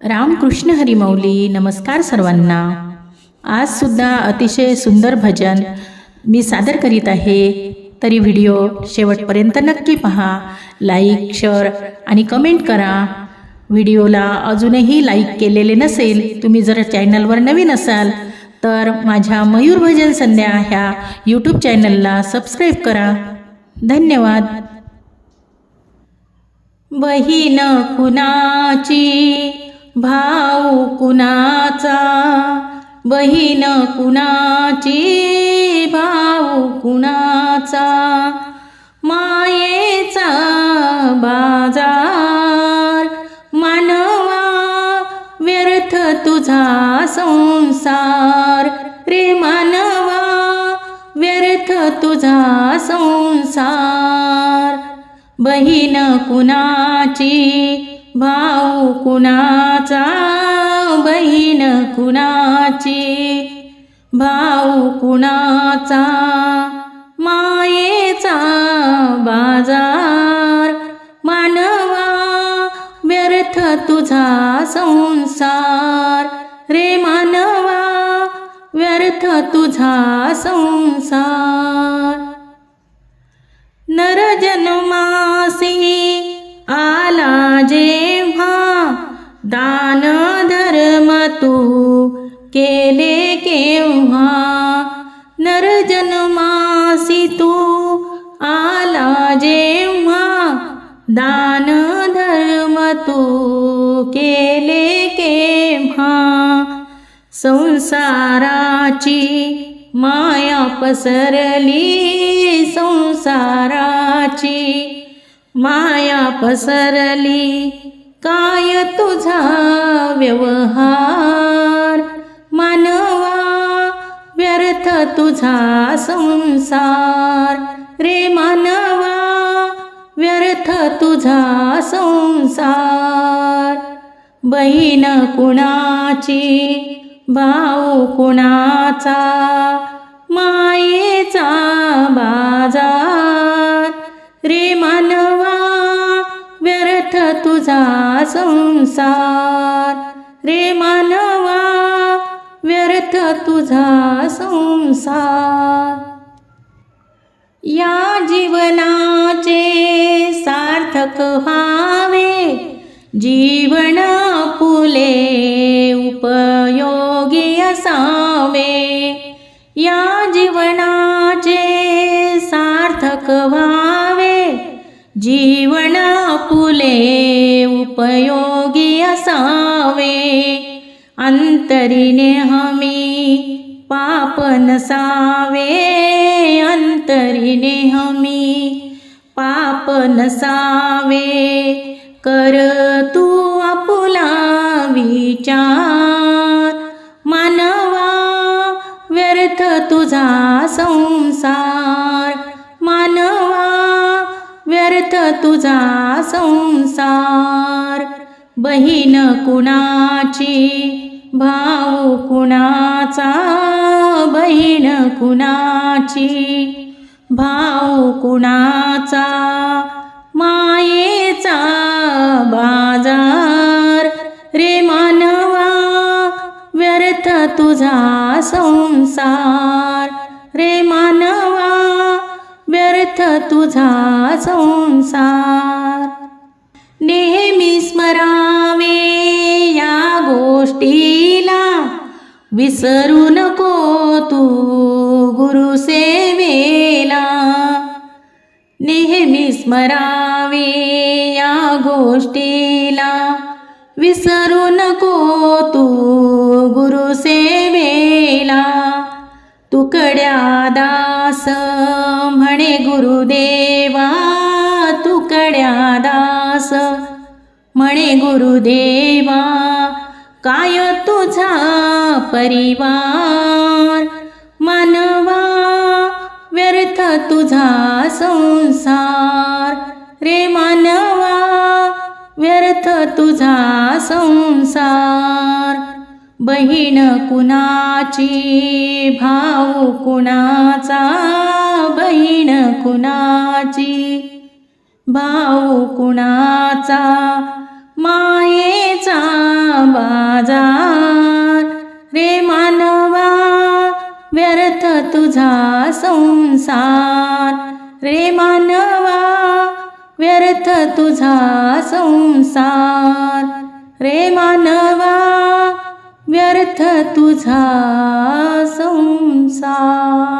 रामकृष्ण हरी माऊली. नमस्कार सर्वांना. आज सुद्धा अतिशय सुंदर भजन मी सादर करीत आहे. तरी व्हिडिओ शेवटपर्यंत नक्की पहा. लाईक, शेअर आणि कमेंट करा. व्हिडिओला अजूनही लाईक केलेले नसेल, तुम्ही जर चॅनलवर नवीन असाल तर माझ्या मयूर भजन संध्या ह्या यूट्यूब चॅनलला सबस्क्राईब करा. धन्यवाद. बहीण कुणाची, भाऊ कुणाचा, बहीण कुणाची, भाऊ कुणाचा, मायेचा बाजार, मानवा व्यर्थ तुझा संसार, रे मानवा व्यर्थ तुझा संसार. बहीण कुणाची, भाऊ कुणाचा, बहीण कुणाची, भाऊ कुणाचा, मायेचा बाजार, मानवा व्यर्थ तुझा संसार, रे मानवा व्यर्थ तुझा संसार. नरजन्मासी आला जेव्हा, दान धर्म तू केले केव्हा, नरजन्मासी तू आला जेव्हा, दान धर्म तू केले केव्हा. संसाराची माया पसरली, संसाराची माया पसरली, काय तुझा व्यवहार, मानवा व्यर्थ तुझा संसार, रे मानवा व्यर्थ तुझा संसार. बहीण कुणाची, भाऊ कुणाचा, मायेचा बाजार, रे मानवा व्यर्थ तुझा संसार, रे मानवा व्यर्थ तुझा संसार. या जीवनाचे सार्थक व्हावे, जीवन फुले उपयोगी असावे. या जीवनाचे सार्थक व्हावे, जीवन फुले उपयोगी असावे. अंतरीने हमी पाप नसावे, अंतरीने हमी पाप नसावे. कर तू आपुला विचार, मानवा व्यर्थ तुझा संसार, मानवा व्यर्थ तुझा संसार. बहीण कुणाची, भाऊ कुणाचा, बहीण कुणाची, भाऊ कुणाचा, मायेचा बाजार, रे मानवा व्यर्थ तुझा संसार, रे मानवा व्यर्थ तुझा संसार. नेहमी स्मरावे या गोष्टीला, विसरू नको तू गुरुसेवेला. नेहमी स्मरावे या गोष्टीला, विसरू नको तू गुरुसेवेला. तुकड्या दास म्हणे गुरुदेवा, तुकड्या दास म्हणे गुरुदेवा. काय तुझा परिवार, मानवा व्यर्थ तुझा संसार, रे मानवा व्यर्थ तुझा संसार. बहीण कुणाची, भाऊ कुणाचा, बहीण कुणाची, भाऊ कुणाचा, मायेचा बाजार रे मानवा व्यर्थ तुझा संसार रे मानवा व्यर्थ तुझा संसार रे मानवा व्यर्थ तुझा संसार।